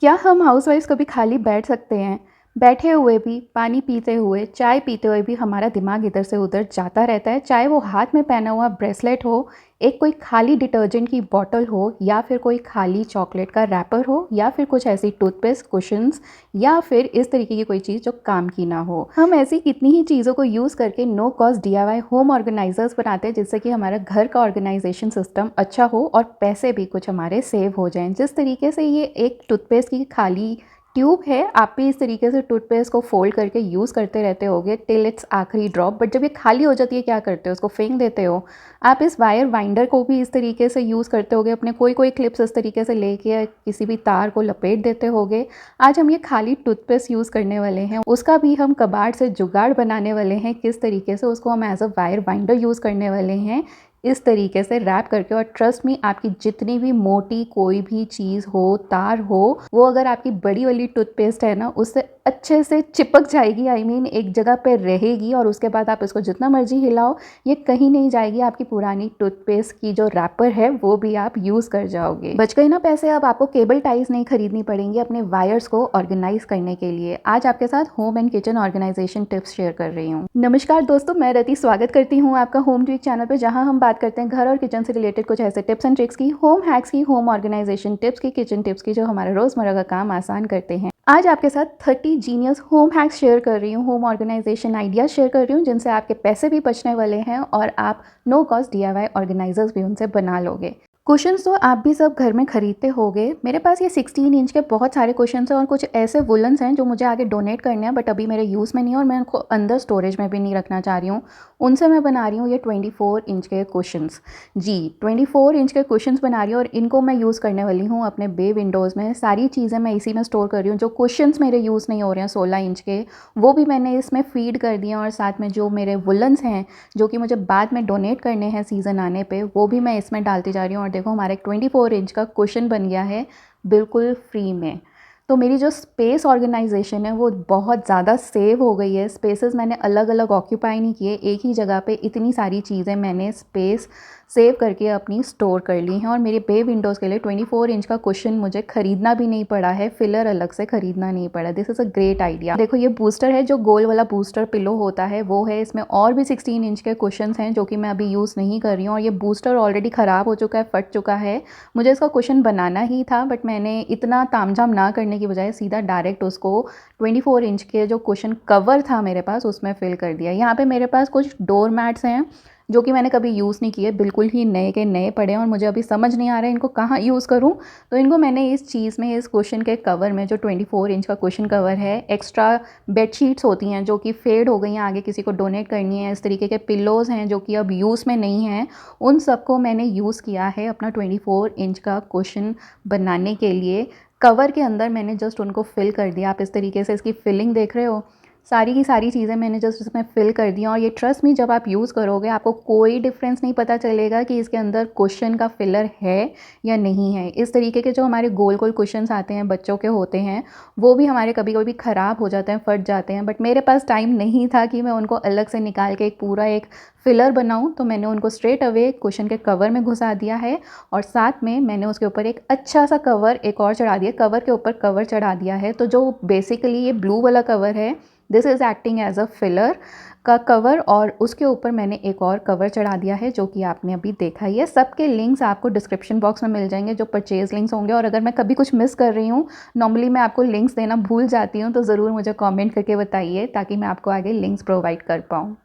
क्या हम हाउसवाइफ्स कभी खाली बैठ सकते हैं? बैठे हुए भी, पानी पीते हुए, चाय पीते हुए भी हमारा दिमाग इधर से उधर जाता रहता है। चाहे वो हाथ में पहना हुआ ब्रेसलेट हो, एक कोई खाली डिटर्जेंट की बॉटल हो या फिर कोई खाली चॉकलेट का रैपर हो या फिर कुछ ऐसी टूथपेस्ट, कुशन्स या फिर इस तरीके की कोई चीज़ जो काम की ना हो। हम ऐसी कितनी ही चीज़ों को यूज़ करके no cost DIY home organisers बनाते हैं जिससे कि हमारा घर का ऑर्गेनाइजेशन सिस्टम अच्छा हो और पैसे भी कुछ हमारे सेव हो जाएँ। जिस तरीके से ये एक टूथपेस्ट की खाली ट्यूब है, आप भी इस तरीके से टूथपेस्ट को फोल्ड करके यूज़ करते रहते होगे टिल इट्स आखिरी ड्रॉप। बट जब ये खाली हो जाती है क्या करते हो? उसको फेंक देते हो। आप इस वायर वाइंडर को भी इस तरीके से यूज़ करते होगे, अपने कोई कोई क्लिप्स इस तरीके से लेके किसी भी तार को लपेट देते होगे। आज हम ये खाली टूथपेस्ट यूज़ करने वाले हैं, उसका भी हम कबाड़ से जुगाड़ बनाने वाले हैं। किस तरीके से उसको हम as a wire winder use करने वाले हैं, इस तरीके से रैप करके। और ट्रस्ट मी, आपकी जितनी भी मोटी कोई भी चीज़ हो, तार हो, वो अगर आपकी बड़ी वाली टूथपेस्ट है ना, उससे अच्छे से चिपक जाएगी। आई मीन एक जगह पे रहेगी और उसके बाद आप इसको जितना मर्जी हिलाओ, ये कहीं नहीं जाएगी। आपकी पुरानी टूथपेस्ट की जो रैपर है वो भी आप यूज़ कर जाओगे। बच गए ना पैसे। अब आपको केबल टाइज नहीं खरीदनी पड़ेंगी अपने वायर्स को ऑर्गेनाइज करने के लिए। आज आपके साथ home and kitchen organisation tips share कर रही हूँ। नमस्कार दोस्तों, मैं रति स्वागत करती हूँ आपका होम ट्रिक चैनल पे, जहाँ हम बात करते हैं घर और किचन से रिलेटेड कुछ ऐसे टिप्स एंड ट्रिक्स की, होम हैक्स की, होम ऑर्गेनाइजेशन टिप्स की, किचन टिप्स की, जो हमारा रोजमर्रा का काम आसान करते हैं। आज आपके साथ 30 जीनियस होम हैक्स शेयर कर रही हूँ, होम ऑर्गेनाइजेशन आइडियाज शेयर कर रही हूँ, जिनसे आपके पैसे भी बचने वाले हैं और आप नो कॉस्ट डीआईवाई ऑर्गेनाइजर्स भी उनसे बना लोगे। कुशन्स तो आप भी सब घर में खरीदते होगे। मेरे पास ये 16 इंच के बहुत सारे कुशन्स हैं और कुछ ऐसे वुलन्स हैं जो मुझे आगे डोनेट करने हैं, बट अभी मेरे यूज़ में नहीं है और मैं उनको अंदर स्टोरेज में भी नहीं रखना चाह रही हूँ। उनसे मैं बना रही हूँ ये 24 इंच के कुशन्स। जी, 24 इंच के कुशन्स बना रही हूँ और इनको मैं यूज़ करने वाली हूँ अपने बे विंडोज़ में। सारी चीज़ें मैं इसी में स्टोर कर रही हूँ। जो कुशन्स मेरे यूज़ नहीं हो रहे हैं 16 इंच के, वो भी मैंने इसमें फीड कर दिए और साथ में जो मेरे वुलन्स हैं जो कि मुझे बाद में डोनेट करने हैं सीज़न आने पे, वो भी मैं इसमें डालती जा रही हूँ। और देखो, हमारा एक 24 इंच का कुशन बन गया है बिल्कुल फ्री में। तो मेरी जो स्पेस ऑर्गेनाइजेशन है वो बहुत ज़्यादा सेव हो गई है। स्पेसेस मैंने अलग अलग ऑक्यूपाई नहीं किए, एक ही जगह पे इतनी सारी चीज़ें मैंने स्पेस सेव करके अपनी स्टोर कर ली हैं। और मेरे बे विंडोज़ के लिए 24 इंच का कुशन मुझे ख़रीदना भी नहीं पड़ा है, फिलर अलग से ख़रीदना नहीं पड़ा। This is a great idea. देखो, ये बूस्टर है, जो गोल वाला बूस्टर पिलो होता है वो है। इसमें और भी 16 इंच के कुशन्स हैं जो कि मैं अभी यूज़ नहीं कर रही हूँ। और ये बूस्टर ऑलरेडी ख़राब हो चुका है, फट चुका है। मुझे इसका कुशन बनाना ही था, बट मैंने इतना तामझाम ना करने की बजाय सीधा डायरेक्ट उसको 24 इंच के जो कुशन कवर था मेरे पास उसमें फिल कर दिया। यहाँ पे मेरे पास कुछ डोर मैट्स हैं जो कि मैंने कभी यूज़ नहीं किए, बिल्कुल ही नए के नए पड़े हैं और मुझे अभी समझ नहीं आ रहा है इनको कहाँ यूज़ करूँ। तो इनको मैंने इस चीज़ में, इस कुशन के कवर में, जो 24 इंच का कुशन कवर है, एक्स्ट्रा बेडशीट्स होती हैं जो कि फेड हो गई हैं, आगे किसी को डोनेट करनी है, इस तरीके के पिल्लोज़ हैं जो कि अब यूज़ में नहीं हैं, उन सबको मैंने यूज़ किया है अपना 24 इंच का कुशन बनाने के लिए। कवर के अंदर मैंने जस्ट उनको फिल कर दिया। आप इस तरीके से इसकी फिलिंग देख रहे हो, सारी की सारी चीज़ें मैंने जस्ट इसमें फिल कर दी। और ये ट्रस्ट मी, जब आप यूज़ करोगे आपको कोई डिफरेंस नहीं पता चलेगा कि इसके अंदर कुशन का फिलर है या नहीं है। इस तरीके के जो हमारे गोल गोल कुशन्स आते हैं, बच्चों के होते हैं, वो भी हमारे कभी कभी ख़राब हो जाते हैं, फट जाते हैं। बट मेरे पास टाइम नहीं था कि मैं उनको अलग से निकाल के एक पूरा एक फिलर बनाऊं, तो मैंने उनको स्ट्रेट अवे कुशन के कवर में घुसा दिया है। और साथ में मैंने उसके ऊपर एक अच्छा सा कवर एक और चढ़ा दिया, कवर के ऊपर कवर चढ़ा दिया है। तो जो बेसिकली ये ब्लू वाला कवर है, this is acting as a filler का कवर, और उसके ऊपर मैंने एक और कवर चढ़ा दिया है जो कि आपने अभी देखा ही है। सबके लिंक्स आपको डिस्क्रिप्शन बॉक्स में मिल जाएंगे, जो परचेज लिंक्स होंगे। और अगर मैं कभी कुछ मिस कर रही हूँ, नॉर्मली मैं आपको लिंक्स देना भूल जाती हूँ, तो ज़रूर मुझे कमेंट करके बताइए ताकि मैं आपको आगे लिंक्स प्रोवाइड कर पाऊँ।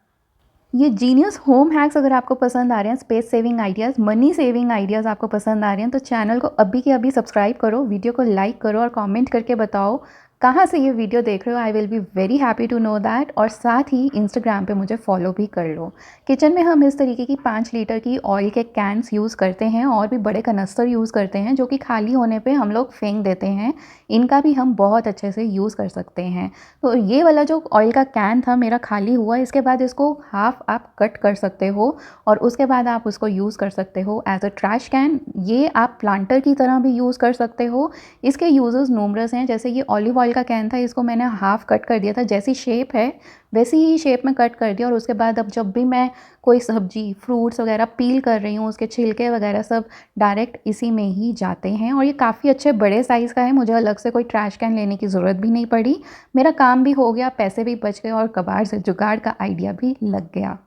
ये जीनियस होम हैक्स अगर आपको पसंद आ रहे हैं, space saving ideas, money saving ideas आपको पसंद आ रहे हैं, तो चैनल को अभी के अभी सब्सक्राइब करो, वीडियो को लाइक करो और कमेंट करके बताओ कहाँ से ये वीडियो देख रहे हो। I will be very happy to know that. और साथ ही इंस्टाग्राम पे मुझे फॉलो भी कर लो। किचन में हम इस तरीके की 5 लीटर की ऑयल के कैंस यूज़ करते हैं और भी बड़े कनस्तर यूज़ करते हैं जो कि खाली होने पे हम लोग फेंक देते हैं। इनका भी हम बहुत अच्छे से यूज़ कर सकते हैं। तो ये वाला जो ऑयल का कैन था मेरा खाली हुआ, इसके बाद इसको हाफ आप कट कर सकते हो और उसके बाद आप उसको यूज़ कर सकते हो एज अ ट्रैश कैन। ये आप प्लांटर की तरह भी यूज़ कर सकते हो। इसके यूजेस न्यूमरस हैं, जैसे ये ऑलिव ऑयल ऑयल का कैन था, इसको मैंने हाफ़ कट कर दिया था, जैसी शेप है वैसी ही शेप में कट कर दिया। और उसके बाद अब जब भी मैं कोई सब्ज़ी, फ्रूट्स वगैरह पील कर रही हूँ, उसके छिलके वगैरह सब डायरेक्ट इसी में ही जाते हैं। और ये काफ़ी अच्छे बड़े साइज़ का है, मुझे अलग से कोई ट्रैश कैन लेने की ज़रूरत भी नहीं पड़ी। मेरा काम भी हो गया, पैसे भी बच गए और कबाड़ से जुगाड़ का आइडिया भी लग गया।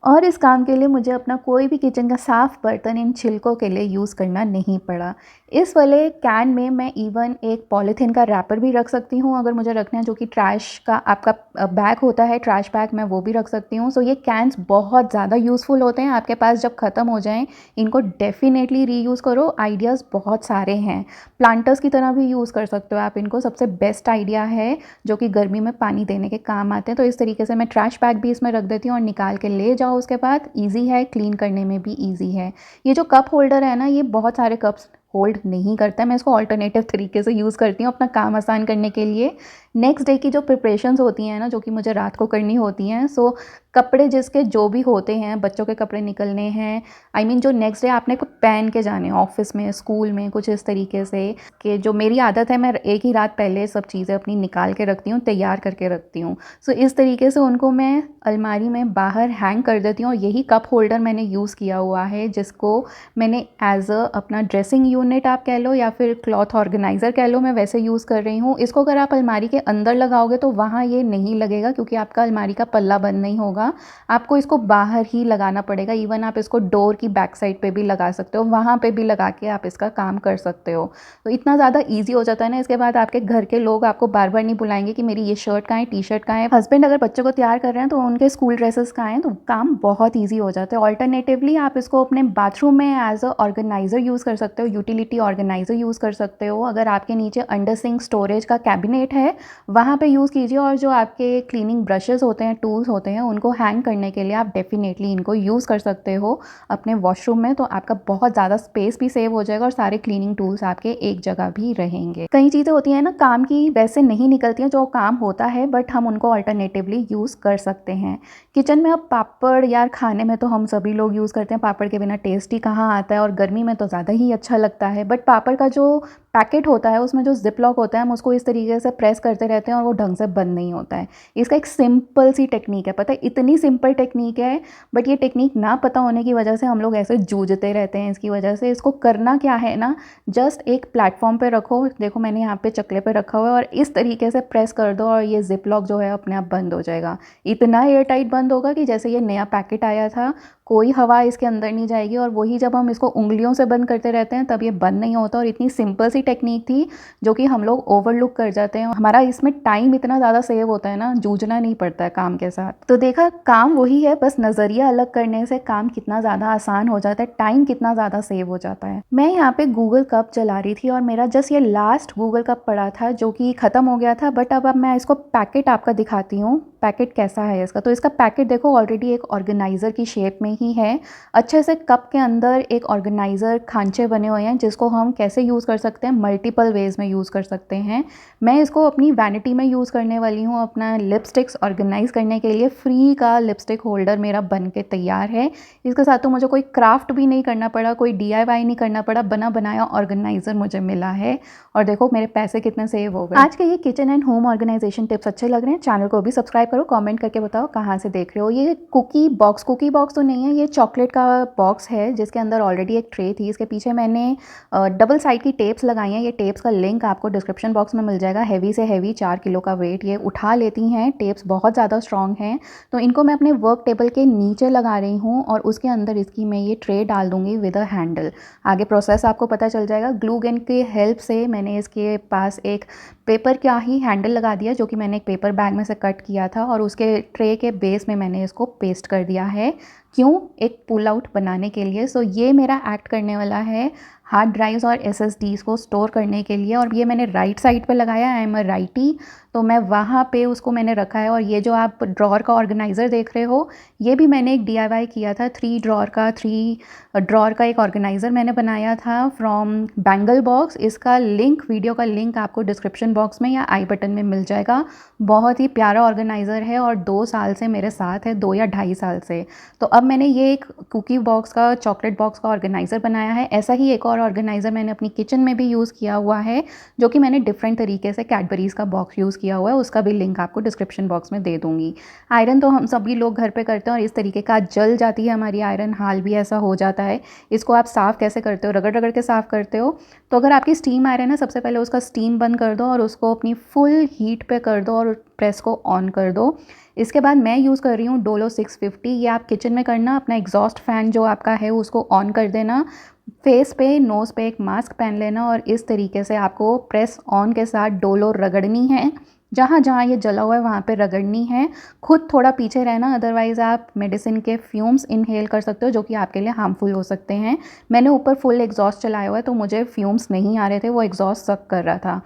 और इस काम के लिए मुझे अपना कोई भी किचन का साफ़ बर्तन इन छिलकों के लिए यूज़ करना नहीं पड़ा। इस वाले कैन में मैं इवन एक पॉलीथीन का रैपर भी रख सकती हूँ अगर मुझे रखना है, जो कि ट्रैश का आपका बैग होता है, ट्रैश बैग, मैं वो भी रख सकती हूँ। सो ये कैन्स बहुत ज़्यादा यूज़फुल होते हैं। आपके पास जब ख़त्म हो जाएँ, इनको डेफ़िनेटली रीयूज़ करो। आइडियाज़ बहुत सारे हैं, प्लांटर्स की तरह भी यूज़ कर सकते हो आप इनको। सबसे बेस्ट आइडिया है जो कि गर्मी में पानी देने के काम आते हैं। तो इस तरीके से मैं ट्रैश बैग भी इसमें रख देती हूँ और निकाल के ले जाओ। उसके बाद ईज़ी है, क्लीन करने में भी ईज़ी है। ये जो कप होल्डर है ना, ये बहुत सारे कप्स होल्ड नहीं करता है। मैं इसको ऑल्टरनेटिव तरीके से यूज़ करती हूँ अपना काम आसान करने के लिए। नेक्स्ट डे की जो प्रिपरेशंस होती हैं ना, जो कि मुझे रात को करनी होती हैं, सो कपड़े जिसके जो भी होते हैं, बच्चों के कपड़े निकलने हैं, आई मीन जो नेक्स्ट डे आपने को पहन के जाने हैं ऑफिस में, स्कूल में, कुछ इस तरीके से कि जो मेरी आदत है, मैं एक ही रात पहले सब चीज़ें अपनी निकाल के रखती हूँ, तैयार करके रखती हूँ। सो इस तरीके से उनको मैं अलमारी में बाहर हैंग कर देती हूँ। और यही कप होल्डर मैंने यूज़ किया हुआ है, जिसको मैंने एज अ अपना ड्रेसिंग यूनिट आप कह लो या फिर क्लॉथ ऑर्गेनाइज़र कह लो, मैं वैसे यूज़ कर रही हूँ। इसको अगर आप अलमारी के अंदर लगाओगे तो वहाँ ये नहीं लगेगा, क्योंकि आपका अलमारी का पल्ला बंद नहीं होगा। आपको इसको बाहर ही लगाना पड़ेगा। इवन आप इसको डोर की बैक साइड पे भी लगा सकते हो, वहाँ पे भी लगा के आप इसका काम कर सकते हो। तो इतना ज़्यादा ईजी हो जाता है ना। इसके बाद आपके घर के लोग आपको बार बार नहीं बुलाएंगे कि मेरी ये शर्ट कहाँ है, टी शर्ट कहाँ है। हस्बैंड अगर बच्चों को तैयार कर रहे हैं तो उनके स्कूल ड्रेसेस कहाँ हैं, तो काम बहुत ईजी हो जाता है। ऑल्टरनेटिवली आप इसको अपने बाथरूम में एज अ ऑर्गेनाइज़र यूज़ कर सकते हो, यूटिलिटी ऑर्गेनाइज़र यूज़ कर सकते हो। अगर आपके नीचे अंडर सिंक स्टोरेज का कैबिनेट है, वहाँ पे यूज़ कीजिए। और जो आपके क्लीनिंग ब्रशेस होते हैं, टूल्स होते हैं, उनको हैंग करने के लिए आप डेफिनेटली इनको यूज़ कर सकते हो अपने वॉशरूम में। तो आपका बहुत ज़्यादा स्पेस भी सेव हो जाएगा और सारे क्लीनिंग टूल्स आपके एक जगह भी रहेंगे। कई चीज़ें होती हैं ना काम की, वैसे नहीं निकलती हैं जो काम होता है, बट हम उनको अल्टरनेटिवली यूज़ कर सकते हैं। किचन में अब पापड़, यार खाने में तो हम सभी लोग यूज़ करते हैं, पापड़ के बिना टेस्ट ही कहाँ आता है, और गर्मी में तो ज़्यादा ही अच्छा लगता है। बट पापड़ का जो पैकेट होता है, उसमें जो जिप लॉक होता है, हम उसको इस तरीके से प्रेस करते रहते हैं और वो ढंग से बंद नहीं होता है। इसका एक सिंपल सी टेक्निक है, पता है, इतनी सिंपल टेक्निक है, बट ये टेक्निक ना पता होने की वजह से हम लोग ऐसे जूझते रहते हैं इसकी वजह से। इसको करना क्या है ना, जस्ट एक प्लेटफॉर्म पे रखो, देखो मैंने यहाँ पे चकले पे रखा हुआ है, और इस तरीके से प्रेस कर दो और ये जिप लॉक जो है अपने आप बंद हो जाएगा। इतना एयर टाइट बंद होगा कि जैसे ये नया पैकेट आया था, कोई हवा इसके अंदर नहीं जाएगी। और वही जब हम इसको उंगलियों से बंद करते रहते हैं तब ये बंद नहीं होता। और इतनी सिंपल सी टेक्निक थी जो कि हम लोग ओवरलुक कर जाते हैं। हमारा इसमें टाइम इतना ज़्यादा सेव होता है ना, जूझना नहीं पड़ता है काम के साथ। तो देखा, काम वही है, बस नज़रिया अलग करने से काम कितना ज़्यादा आसान हो जाता है, टाइम कितना ज़्यादा सेव हो जाता है। मैं यहाँ पे गूगल कप चला रही थी और मेरा जस्ट ये लास्ट गूगल कप पड़ा था जो कि ख़त्म हो गया था। बट अब मैं इसको पैकेट आपका दिखाती हूँ, पैकेट कैसा है इसका। तो इसका पैकेट देखो, ऑलरेडी एक ऑर्गेनाइज़र की शेप में ही है। अच्छे से कप के अंदर एक ऑर्गेनाइज़र खांचे बने हुए हैं, जिसको हम कैसे यूज़ कर सकते हैं, मल्टीपल वेज़ में यूज़ कर सकते हैं। मैं इसको अपनी वैनिटी में यूज़ करने वाली हूँ, अपना लिपस्टिक्स ऑर्गेनाइज़ करने के लिए। फ्री का लिपस्टिक होल्डर मेरा बन के तैयार है। इसके साथ तो मुझे कोई क्राफ्ट भी नहीं करना पड़ा, कोई DIY नहीं करना पड़ा, बना बनाया ऑर्गेनाइज़र मुझे मिला है। और देखो मेरे पैसे कितने सेव हो गए। आज के ये kitchen and home organisation tips अच्छे लग रहे हैं, चैनल को भी सब्सक्राइब करो, कमेंट करके बताओ कहाँ से देख रहे हो। ये कुकी बॉक्स तो नहीं है, ये चॉकलेट का बॉक्स है जिसके अंदर ऑलरेडी एक ट्रे थी। इसके पीछे मैंने डबल साइड की टेप्स लगाई हैं। ये टेप्स का लिंक आपको डिस्क्रिप्शन बॉक्स में मिल जाएगा। हैवी से हैवी 4 किलो का वेट ये उठा लेती हैं। टेप्स बहुत ज़्यादा स्ट्रॉन्ग हैं। तो इनको मैं अपने वर्क टेबल के नीचे लगा रही हूँ और उसके अंदर इसकी मैं ये ट्रे डाल दूँगी विद अ हैंडल। आगे प्रोसेस आपको पता चल जाएगा। ग्लू गन की हेल्प से मैंने इसके पास एक पेपर का ही हैंडल लगा दिया, जो कि मैंने एक पेपर बैग में से कट किया था, और उसके ट्रे के बेस में मैंने इसको पेस्ट कर दिया है। क्यों? एक पुल आउट बनाने के लिए। सो ये मेरा एक्ट करने वाला है हार्ड ड्राइव्स और SSDs को स्टोर करने के लिए। और ये मैंने राइट साइड पे लगाया, आई एम अ राइटी, तो मैं वहाँ पे उसको मैंने रखा है। और ये जो आप ड्रॉर का ऑर्गेनाइज़र देख रहे हो, ये भी मैंने एक DIY किया था। 3 ड्रॉर का एक ऑर्गेनाइज़र मैंने बनाया था फ्रॉम बैंगल बॉक्स। इसका लिंक, वीडियो का लिंक आपको डिस्क्रिप्शन बॉक्स में या आई बटन में मिल जाएगा। बहुत ही प्यारा ऑर्गेनाइज़र है और 2 साल से मेरे साथ है, 2 या ढाई साल से। तो अब मैंने ये एक कुकी बॉक्स का, चॉकलेट बॉक्स का ऑर्गेनाइज़र बनाया है। ऐसा ही एक और ऑर्गेनाइज़र मैंने अपनी किचन में भी यूज़ किया हुआ है, जो कि मैंने डिफरेंट तरीके से कैडबरीज़ का बॉक्स यूज़ किया हुआ है, उसका भी लिंक आपको डिस्क्रिप्शन बॉक्स में दे दूँगी। आयरन तो हम सभी लोग घर पे करते हैं और इस तरीके का जल जाती है हमारी आयरन, हाल भी ऐसा हो जाता है। इसको आप साफ़ कैसे करते हो? रगड़ रगड़ के साफ़ करते हो। तो अगर आपकी स्टीम आयरन है, सबसे पहले उसका स्टीम बंद कर दो और उसको अपनी फुल हीट पे कर दो और प्रेस को ऑन कर दो। इसके बाद मैं यूज़ कर रही हूँ डोलो 650। ये आप किचन में करना, अपना एग्जॉस्ट फ़ैन जो आपका है उसको ऑन कर देना, फेस पे नोज़ पे एक मास्क पहन लेना और इस तरीके से आपको प्रेस ऑन के साथ डोलो रगड़नी है। जहाँ जहाँ ये जला हुआ है वहाँ पे रगड़नी है। खुद थोड़ा पीछे रहना, अदरवाइज़ आप मेडिसिन के फ्यूम्स इनहेल कर सकते हो जो कि आपके लिए हार्मफुल हो सकते हैं। मैंने ऊपर फुल एग्जॉस्ट चलाया हुआ है तो मुझे फ्यूम्स नहीं आ रहे थे, वो एग्जॉस्ट सक कर रहा था।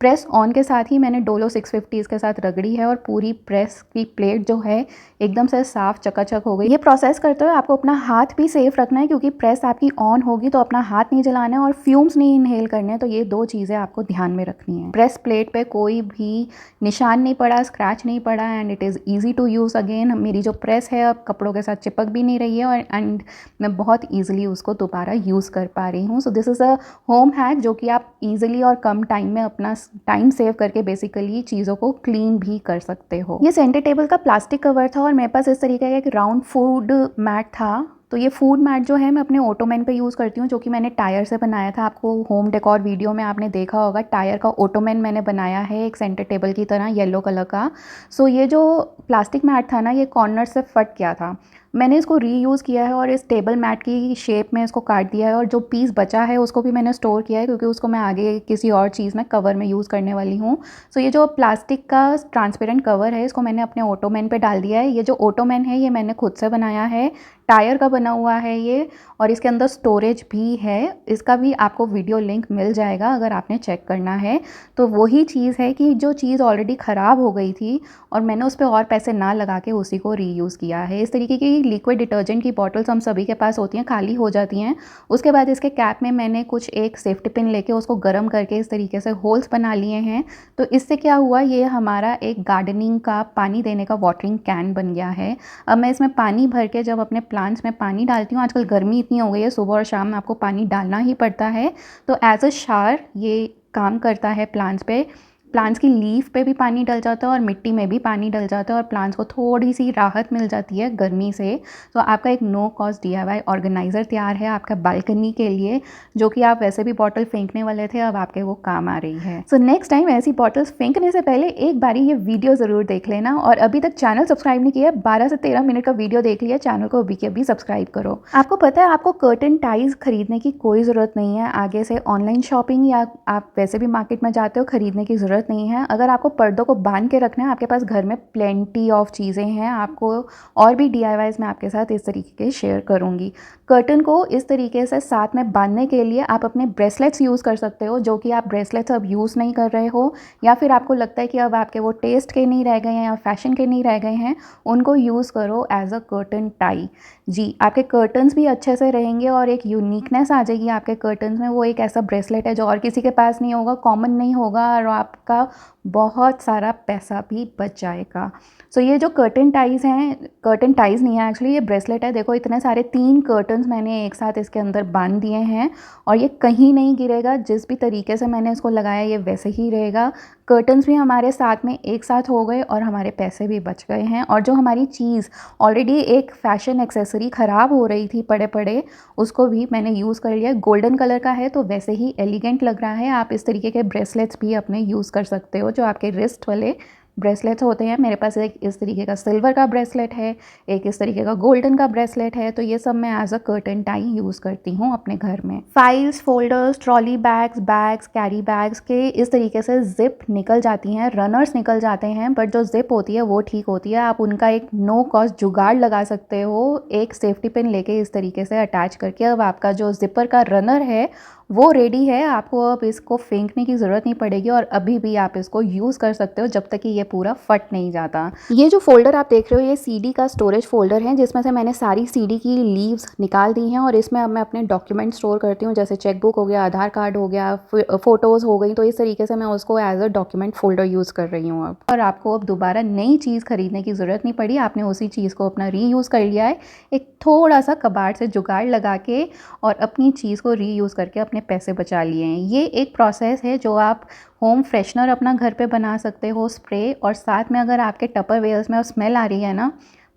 प्रेस ऑन के साथ ही मैंने डोलो 650 इसके साथ रगड़ी है और पूरी प्रेस की प्लेट जो है एकदम से साफ़ चकाचक हो गई। ये प्रोसेस करते हुए आपको अपना हाथ भी सेफ रखना है, क्योंकि प्रेस आपकी ऑन होगी तो अपना हाथ नहीं जलाना है और फ्यूम्स नहीं इनहेल करने हैं। तो ये 2 चीज़ें आपको ध्यान में रखनी है। प्रेस प्लेट पे कोई भी निशान नहीं पड़ा, स्क्रैच नहीं पड़ा and it is easy to use again. मेरी जो प्रेस है अब कपड़ों के साथ चिपक भी नहीं रही है और एंड मैं बहुत ईजिली उसको दोबारा यूज़ कर पा रही हूँ। So this is a home hack जो कि आप ईजिली और कम टाइम में अपना टाइम सेव करके बेसिकली चीज़ों को क्लीन भी कर सकते हो। ये सेंटर टेबल का प्लास्टिक कवर था और मेरे पास इस तरीके का एक राउंड फूड मैट था। तो ये फूड मैट जो है मैं अपने ओटोमैन पे यूज़ करती हूँ, जो कि मैंने टायर से बनाया था। आपको होम डेकोर वीडियो में आपने देखा होगा, टायर का ओटोमैन मैंने बनाया है एक सेंटर टेबल की तरह येलो कलर का। सो ये जो प्लास्टिक मैट था ना, ये कॉर्नर से फट गया था। मैंने इसको रीयूज़ किया है और इस टेबल मैट की शेप में इसको काट दिया है और जो पीस बचा है उसको भी मैंने स्टोर किया है, क्योंकि उसको मैं आगे किसी और चीज़ में कवर में यूज़ करने वाली हूँ। सो ये जो प्लास्टिक का ट्रांसपेरेंट कवर है इसको मैंने अपने ओटोमैन पे डाल दिया है। ये जो ओटोमैन है ये मैंने खुद से बनाया है, टायर का बना हुआ है ये, और इसके अंदर स्टोरेज भी है। इसका भी आपको वीडियो लिंक मिल जाएगा अगर आपने चेक करना है। तो वही चीज़ है कि जो चीज़ ऑलरेडी ख़राब हो गई थी और मैंने उस पर और पैसे ना लगा के उसी को रीयूज़ किया है। इस तरीके की लिक्विड डिटर्जेंट की बॉटल्स हम सभी के पास होती हैं, खाली हो जाती हैं। उसके बाद इसके कैप में मैंने कुछ एक सेफ्टी पिन लेके उसको गर्म करके इस तरीके से होल्स बना लिए हैं। तो इससे क्या हुआ, ये हमारा एक गार्डनिंग का पानी देने का वाटरिंग कैन बन गया है। अब मैं इसमें पानी भर के जब अपने प्लांट्स में पानी डालती हूँ, आजकल गर्मी इतनी हो गई है, सुबह और शाम में आपको पानी डालना ही पड़ता है, तो एज अ शावर ये काम करता है प्लांट्स पे। प्लांट्स की लीफ पे भी पानी डल जाता है और मिट्टी में भी पानी डल जाता है और प्लांट्स को थोड़ी सी राहत मिल जाती है गर्मी से। तो आपका एक नो कॉस्ट DIY ऑर्गेनाइज़र तैयार है आपका बालकनी के लिए, जो कि आप वैसे भी बॉटल फेंकने वाले थे, अब आपके वो काम आ रही है। सो नेक्स्ट टाइम ऐसी बॉटल्स फेंकने से पहले एक बारी ये वीडियो ज़रूर देख लेना, और अभी तक चैनल सब्सक्राइब नहीं किया, 12 से 13 मिनट का वीडियो देख लिया, चैनल को अभी के अभी सब्सक्राइब करो। आपको पता है आपको कर्टन टाइज खरीदने की कोई ज़रूरत नहीं है आगे से, ऑनलाइन शॉपिंग या आप वैसे भी मार्केट में जाते हो, खरीदने की ज़रूरत नहीं है। अगर आपको पर्दों को बांध के रखना है, आपके पास घर में प्लेंटी ऑफ चीज़ें हैं। आपको और भी DIYs मैं आपके साथ इस तरीके के शेयर करूँगी। कर्टन को इस तरीके से साथ में बांधने के लिए आप अपने ब्रेसलेट्स यूज़ कर सकते हो, जो कि आप ब्रेसलेट्स अब यूज़ नहीं कर रहे हो, या फिर आपको लगता है कि अब आपके वो टेस्ट के नहीं रह गए हैं या फैशन के नहीं रह गए हैं, उनको यूज़ करो एज अ कर्टन टाई। जी, आपके कर्टन्स भी अच्छे से रहेंगे और एक यूनिकनेस आ जाएगी आपके कर्टन्स में। वो एक ऐसा ब्रेसलेट है जो और किसी के पास नहीं होगा, कॉमन नहीं होगा, और आपका बहुत सारा पैसा भी बच जाएगा। सो ये जो कर्टन टाइज़ हैं, कर्टन टाइज़ नहीं है एक्चुअली, ये ब्रेसलेट है। देखो इतने सारे 3 कर्टन्स मैंने एक साथ इसके अंदर बांध दिए हैं और ये कहीं नहीं गिरेगा। जिस भी तरीके से मैंने इसको लगाया ये वैसे ही रहेगा। कर्टन्स भी हमारे साथ में एक साथ हो गए और हमारे पैसे भी बच गए हैं, और जो हमारी चीज़ ऑलरेडी एक फ़ैशन एक्सेसरी ख़राब हो रही थी पड़े पड़े, उसको भी मैंने यूज़ कर लिया। गोल्डन कलर का है तो वैसे ही एलिगेंट लग रहा है। आप इस तरीके के ब्रेसलेट्स भी अपने यूज़ कर सकते हो, जो आपके रिस्ट वाले ब्रेसलेट्स होते हैं। मेरे पास एक इस तरीके का सिल्वर का ब्रेसलेट है, एक इस तरीके का गोल्डन का ब्रेसलेट है। तो ये सब मैं as a curtain tie use करती हूँ अपने घर में। Files, folders, trolley bags, carry bags के इस तरीके से जिप निकल जाती हैं, रनर्स निकल जाते हैं, बट जो जिप होती है वो ठीक होती है। आप उनका एक नो कॉस्ट जुगाड़ लगा सकते हो, एक सेफ्टी पिन लेके इस तरीके से अटैच करके। अब आपका जो जिपर का रनर है वो रेडी है, आपको अब इसको फेंकने की ज़रूरत नहीं पड़ेगी और अभी भी आप इसको यूज़ कर सकते हो जब तक कि ये पूरा फट नहीं जाता। ये जो फोल्डर आप देख रहे हो ये CD का स्टोरेज फोल्डर है, जिसमें से मैंने सारी CD की लीव्स निकाल दी हैं और इसमें अब मैं अपने डॉक्यूमेंट स्टोर करती हूँ, जैसे चेकबुक हो गया, आधार कार्ड हो गया, फ़ोटोज़ हो गई। तो इस तरीके से मैं उसको as a document folder use कर रही हूँ अब। और आपको अब दोबारा नई चीज़ खरीदने की ज़रूरत नहीं पड़ी, आपने उसी चीज़ को अपना रीयूज़ कर लिया है। एक थोड़ा सा कबाड़ से जुगाड़ लगा के और अपनी चीज़ को रीयूज़ करके अपने पैसे बचा लिए हैं। ये एक प्रोसेस है जो आप होम फ्रेशनर अपना घर पे बना सकते हो, स्प्रे, और साथ में अगर आपके टपरवेयर्स में स्मेल आ रही है ना,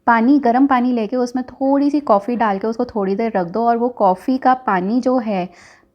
गर्म पानी लेके उसमें थोड़ी सी कॉफ़ी डाल के उसको थोड़ी देर रख दो, और वो कॉफ़ी का पानी जो है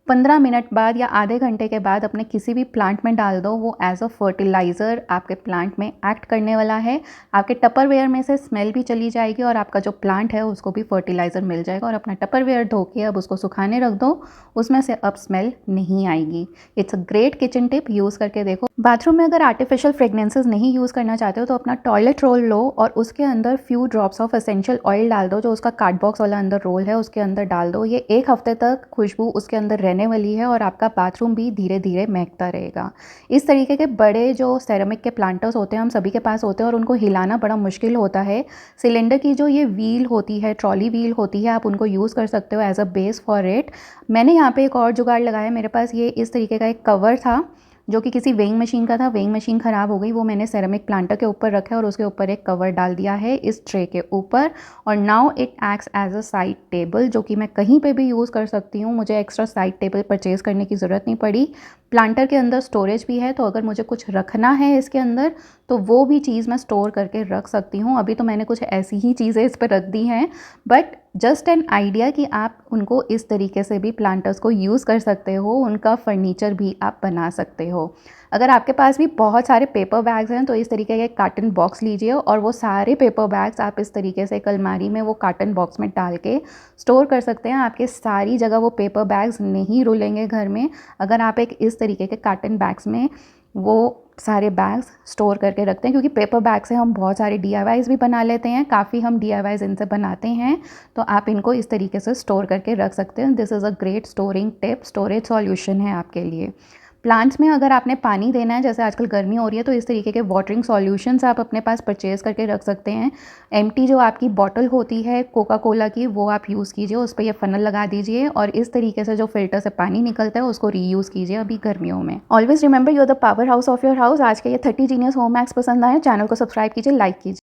15 मिनट बाद या आधे घंटे के बाद अपने किसी भी प्लांट में डाल दो। वो एज अ फर्टिलाइज़र आपके प्लांट में एक्ट करने वाला है। आपके टपरवेयर में से स्मेल भी चली जाएगी और आपका जो प्लांट है उसको भी फर्टिलाइज़र मिल जाएगा। और अपना टपरवेयर धो के अब उसको सुखाने रख दो, उसमें से अब स्मेल नहीं आएगी। It's a great kitchen tip, use करके देखो। बाथरूम में अगर आर्टिफिशियल फ्रेगनेंसेस नहीं यूज़ करना चाहते हो तो अपना टॉयलेट रोल लो और उसके अंदर few drops of essential oil डाल दो, जो उसका कार्ड बॉक्स वाला अंदर रोल है उसके अंदर डाल दो। ये 1 हफ्ते तक खुशबू उसके अंदर रहने वाली है और आपका बाथरूम भी धीरे धीरे महकता रहेगा। इस तरीके के बड़े जो सेरेमिक के प्लांटर्स होते हैं हम सभी के पास होते हैं और उनको हिलाना बड़ा मुश्किल होता है। सिलेंडर की जो ये व्हील होती है, ट्रॉली व्हील होती है, आप उनको यूज़ कर सकते हो as a base for it. मैंने यहाँ पे एक और जुगाड़ लगाया। मेरे पास ये इस तरीके का एक कवर था जो कि किसी वेइंग मशीन का था। वेइंग मशीन ख़राब हो गई, वो मैंने सेरेमिक प्लांटर के ऊपर रखा है और उसके ऊपर एक कवर डाल दिया है इस ट्रे के ऊपर। और now it acts as a side table, जो कि मैं कहीं पे भी यूज़ कर सकती हूँ। मुझे एक्स्ट्रा साइड टेबल परचेज़ करने की ज़रूरत नहीं पड़ी। प्लांटर के अंदर स्टोरेज भी है, तो अगर मुझे कुछ रखना है इसके अंदर तो वो भी चीज़ मैं स्टोर करके रख सकती हूँ। अभी तो मैंने कुछ ऐसी ही चीज़ें इस पर रख दी हैं, बट जस्ट एन आइडिया कि आप उनको इस तरीके से भी प्लांटर्स को यूज़ कर सकते हो, उनका फर्नीचर भी आप बना सकते हो। अगर आपके पास भी बहुत सारे पेपर बैग्स हैं तो इस तरीके का एक कार्टन बॉक्स लीजिए और वो सारे पेपर बैग्स आप इस तरीके से एक अलमारी में वो कार्टन बॉक्स में डाल के स्टोर कर सकते हैं। आपके सारी जगह वो पेपर बैग्स नहीं रुलेंगे घर में, अगर आप एक इस तरीके के कार्टन बैग्स में वो सारे बैग्स स्टोर करके रखते हैं। क्योंकि पेपर बैग से हम बहुत सारे DIYs भी बना लेते हैं, काफ़ी हम DIYs इनसे बनाते हैं, तो आप इनको इस तरीके से स्टोर करके रख सकते हैं। This is a great storing tip, storage solution है आपके लिए। प्लांट्स में अगर आपने पानी देना है, जैसे आजकल गर्मी हो रही है, तो इस तरीके के वाटरिंग सॉल्यूशंस आप अपने पास परचेज़ करके रख सकते हैं। एम्प्टी जो आपकी बॉटल होती है कोका कोला की, वो आप यूज़ कीजिए, उस पर ये फनल लगा दीजिए और इस तरीके से जो फिल्टर से पानी निकलता है उसको रीयूज़ कीजिए अभी गर्मियों में। Always remember, you are the powerhouse of your house. आज के ये 30 जीनियस होम हैक्स पसंद आए, चैनल को सब्सक्राइब कीजिए, लाइक कीजिए।